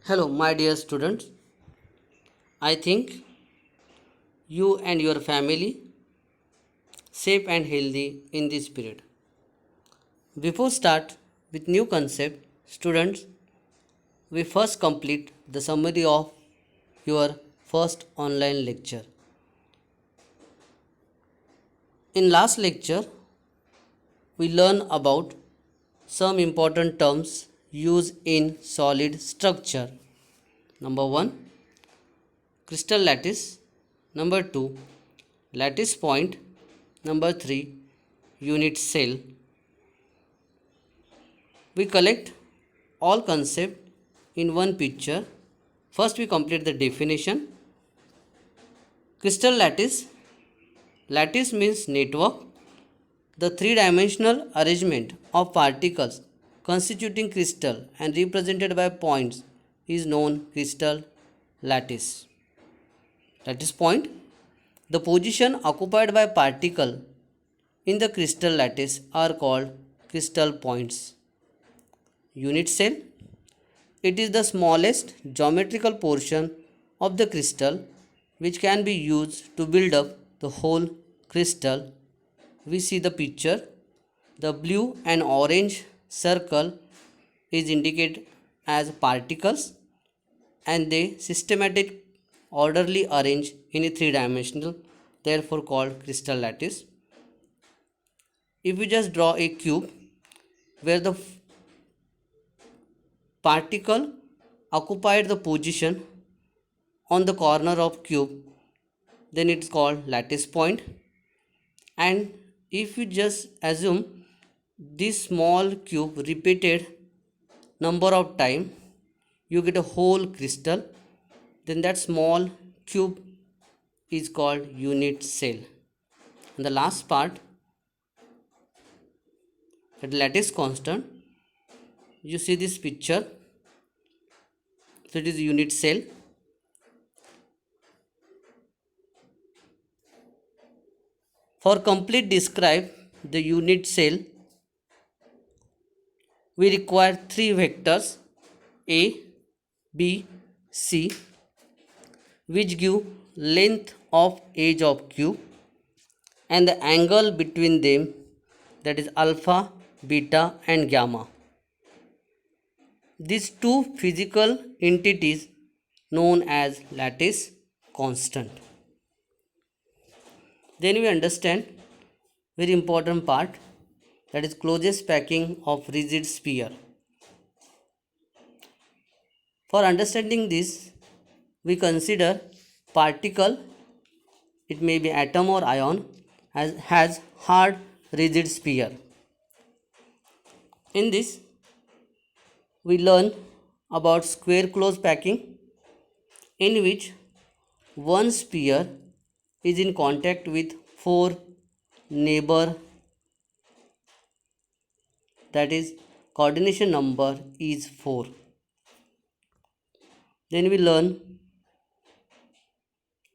Hello, my dear students. I think you and your family safe and healthy in this period. Before start with new concept, students, we first complete the summary of your first online lecture. In last lecture, we learn about some important terms used in solid structure. Number 1, crystal lattice. Number 2, lattice point. Number 3, unit cell. We collect all concept in one picture. First we complete the definition. Crystal lattice. Lattice means network. The three-dimensional arrangement of particles constituting crystal and represented by points is known crystal lattice. Lattice point. The position occupied by particle in the crystal lattice are called crystal points. Unit cell. It is the smallest geometrical portion of the crystal which can be used to build up the whole crystal. We see the picture. The blue and orange circle is indicated as particles and they systematic orderly arrange in a three-dimensional, therefore called crystal lattice. If we just draw a cube where the particle occupied the position on the corner of cube, then it's called lattice point. And if you just assume this small cube repeated number of time, you get a whole crystal, then that small cube is called unit cell. And the last part, that lattice constant, you see this picture, so it is unit cell. For complete describe the unit cell, we require three vectors A, B, C, which give length of edge of cube and the angle between them, that is alpha, beta and gamma. These two physical entities known as lattice constant. Then we understand very important part, that is closest packing of rigid sphere. For understanding this, we consider particle, it may be atom or ion, has hard rigid sphere. In this, we learn about square close packing, in which one sphere is in contact with four neighbor, that is coordination number is 4. Then we learn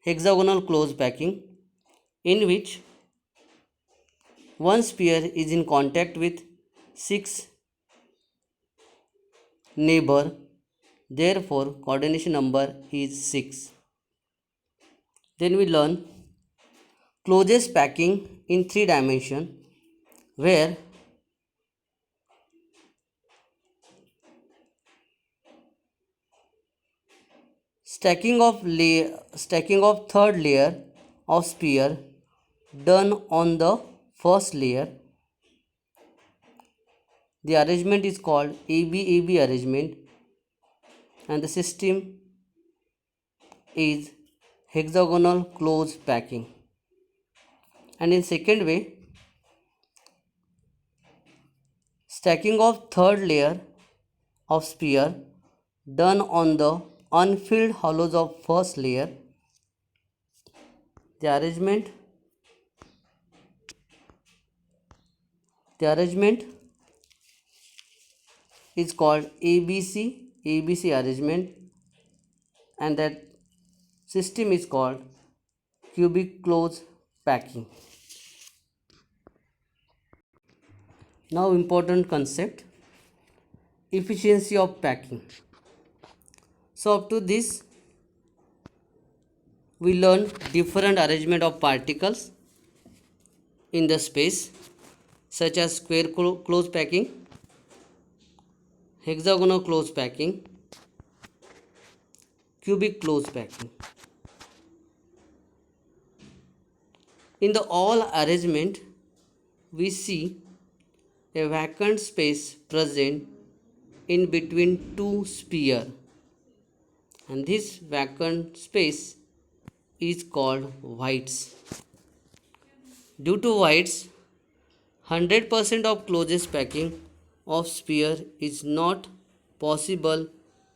hexagonal close packing, in which one sphere is in contact with 6 neighbor, therefore coordination number is 6. Then we learn closest packing in 3 dimension, where stacking of third layer of sphere done on the first layer. The arrangement is called ABAB arrangement and the system is hexagonal close packing. And in second way, stacking of third layer of sphere done on the unfilled hollows of first layer. The arrangement is called ABC arrangement and that system is called cubic close packing. Now important concept, efficiency of packing. So up to this we learn different arrangement of particles in the space, such as square close packing, hexagonal close packing, cubic close packing. In the all arrangement we see a vacant space present in between two spheres, and this vacant space is called voids. Due to voids, 100% of closest packing of sphere is not possible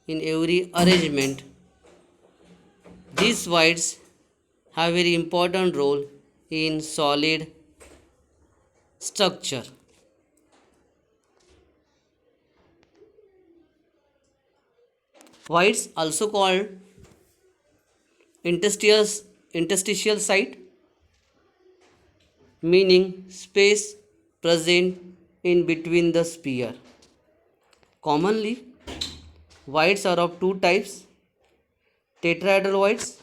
in every arrangement. These voids have a very important role in solid structure. Voids, also called interstitial site, meaning space present in between the sphere. Commonly, voids are of two types: tetrahedral voids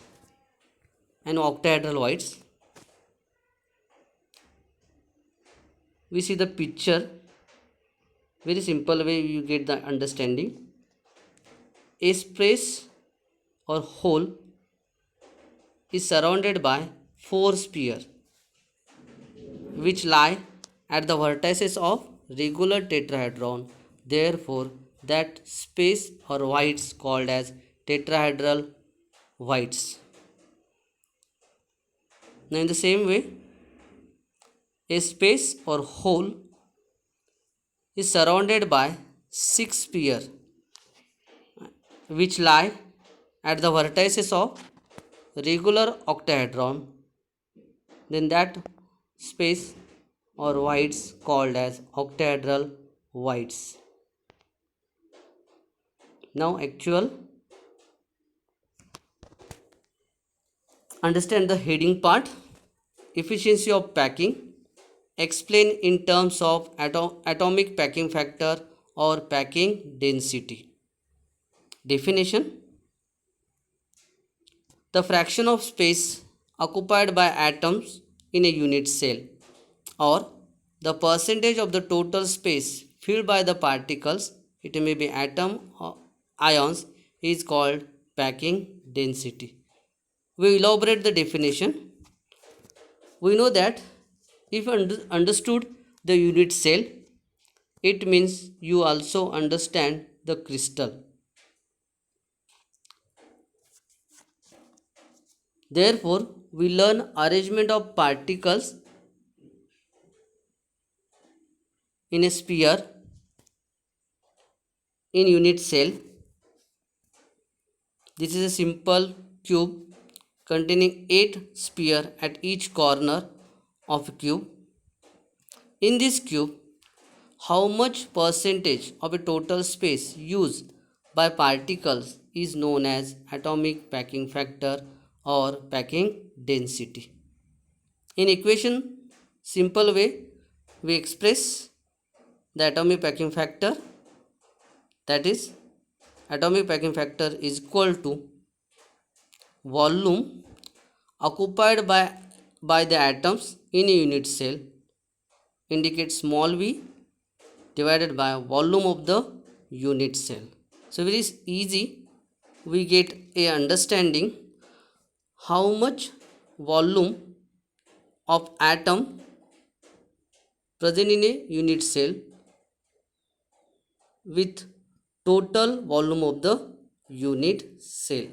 and octahedral voids. We see the picture, very simple way you get the understanding. A space or hole is surrounded by four spheres which lie at the vertices of regular tetrahedron. Therefore, that space or voids called as tetrahedral voids. Now, in the same way, a space or hole is surrounded by six spheres which lie at the vertices of regular octahedron. Then that space or voids called as octahedral voids. Now actual understand the heading part. Efficiency of packing. Explain in terms of atomic packing factor or packing density. Definition: the fraction of space occupied by atoms in a unit cell, or the percentage of the total space filled by the particles, it may be atom or ions, is called packing density. We elaborate the definition. We know that if understood the unit cell, it means you also understand the crystal. Therefore, we learn arrangement of particles in a sphere in unit cell. This is a simple cube containing 8 spheres at each corner of a cube. In this cube, how much percentage of a total space used by particles is known as atomic packing factor or packing density. In equation simple way, we express the atomic packing factor, that is atomic packing factor is equal to volume occupied by the atoms in a unit cell, indicate small v, divided by volume of the unit cell. So very easy, we get a understanding how much volume of atom present in a unit cell with total volume of the unit cell.